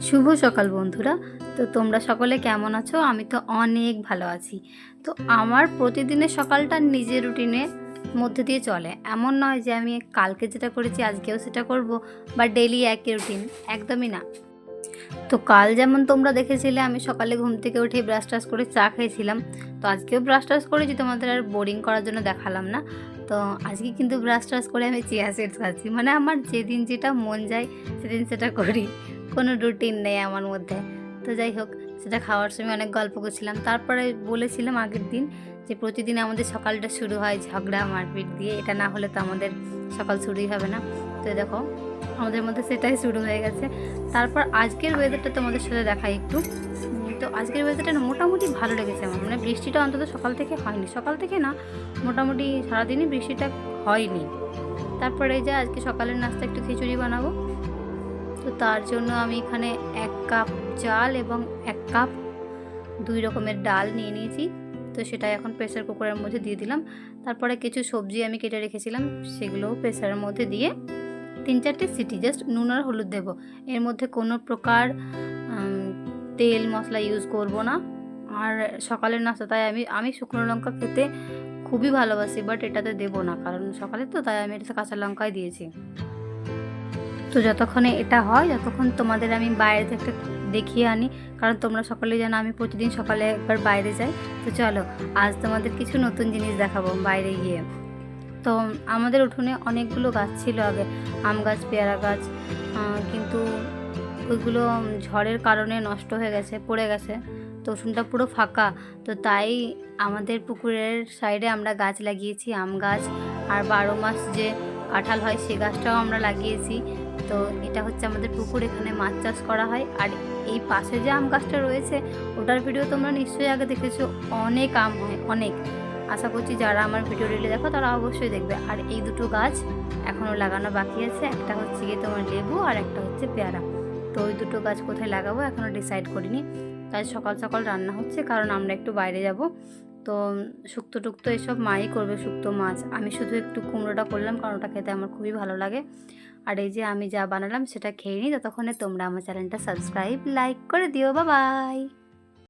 শুভ সকাল বন্ধুরা। তো তোমরা সকলে কেমন আছো? আমি তো অনেক ভালো আছি। তো আমার প্রতিদিনের সকালটা নিজের রুটিনের মধ্যে দিয়ে চলে। এমন নয় যে আমি কালকে যেটা করেছি আজকেও সেটা করব বা ডেইলি একই রুটিন, একদমই না। তো কাল যেমন তোমরা দেখেছিলে আমি সকালে ঘুম থেকে উঠে ব্রাশ টাশ করে চা খেয়েছিলাম। তো আজকেও ব্রাশ টাশ করেছি, তোমাদের আর বোরিং করার জন্য দেখালাম না। তো আজকে কিন্তু ব্রাশ টাশ করে আমি চিয়া সিডস খাচ্ছি। মানে আমার যেদিন যেটা মন যায় সেদিন সেটা করি, কোনো রুটিন নেই আমার মধ্যে। তো যাই হোক, সেটা খাওয়ার সময় অনেক গল্প করছিলাম। তারপরে বলেছিলাম আগের দিন যে প্রতিদিন আমাদের সকালটা শুরু হয় ঝগড়া মারপিট দিয়ে, এটা না হলে তো আমাদের সকাল শুরুই হবে না। তো দেখো আমাদের মধ্যে সেটাই শুরু হয়ে গেছে। তারপর আজকের ওয়েদারটা তোমাদের সাথে দেখাই একটু। তো আজকের ওয়েদারটা না মোটামুটি ভালো লেগেছে আমার। মানে বৃষ্টিটা অন্তত সকাল থেকে হয়নি, সকাল থেকে না, মোটামুটি সারাদিনই বৃষ্টিটা হয়নি। তারপরে এই যে আজকে সকালের নাস্তা একটু খিচুড়ি বানাবো। তো তার জন্য আমি এখানে 1 কাপ চাল এবং 1 কাপ 2 রকমের ডাল নিয়ে নিয়েছি। তো সেটা এখন প্রেসার কুকারের মধ্যে দিয়ে দিলাম। তারপরে কিছু সবজি আমি কেটে রেখেছিলাম, সেগুলোও প্রেসারের মধ্যে দিয়ে 3-4টে সিটি, জাস্ট নুন আর হলুদ দেব। এর মধ্যে কোনো প্রকার তেল মশলা ইউজ করব না। আর সকালের নাস্তা তাই আমি শুকনো লঙ্কা খেতে খুবই ভালোবাসি, বাট এটাতে দেবো না, কারণ সকালে তো, তাই আমি এটাতে কাঁচা লঙ্কাই দিয়েছি। তো যতক্ষণে এটা হয় ততক্ষণ তোমাদের আমি বাইরে থেকে দেখিয়ে আনি, কারণ তোমরা সকলেই জানো আমি প্রতিদিন সকালে একবার বাইরে যাই। তো চলো আজ তোমাদের কিছু নতুন জিনিস দেখাবো বাইরে গিয়ে। তো আমাদের উঠোনে অনেকগুলো গাছ ছিল আগে, আম গাছ, পেয়ারা গাছ, কিন্তু ওইগুলো ঝড়ের কারণে নষ্ট হয়ে গেছে, পড়ে গেছে। তো উঠোনটা পুরো ফাঁকা। তো তাই আমাদের পুকুরের সাইডে আমরা গাছ লাগিয়েছি, আম গাছ, আর 12 মাস যে কাঁঠাল হয় সে গাছটাও আমরা লাগিয়েছি। তো এটা হচ্ছে আমাদের পুকুর, এখানে মাছ চাষ করা হয়। আর এই পাশে যে আম গাছটা রয়েছে ওটার ভিডিও তোমরা নিশ্চয়ই আগে দেখেছো, অনেক আম হয়, অনেক। আশা করছি যারা আমার ভিডিও রিলে দেখো তারা অবশ্যই দেখবে। আর এই দুটো গাছ এখনও লাগানো বাকি আছে, একটা হচ্ছে গিয়ে তোমার লেবু আর একটা হচ্ছে পেয়ারা। তো ওই দুটো গাছ কোথায় লাগাবো এখনও ডিসাইড করিনি। তাই সকাল সকাল রান্না হচ্ছে, কারণ আমরা একটু বাইরে যাব। তো শুক্তো টুক্তো এসব মাই করবে, শুক্তো মাছ। আমি শুধু একটু কুমড়োটা করলাম, কারণ ওটা খেতে আমার খুবই ভালো লাগে। আর এই যে আমি যা বানালাম সেটা খেয়ে নিই, ততক্ষণে তোমরা আমার চ্যানেলটা সাবস্ক্রাইব লাইক করে দিও। Bye bye.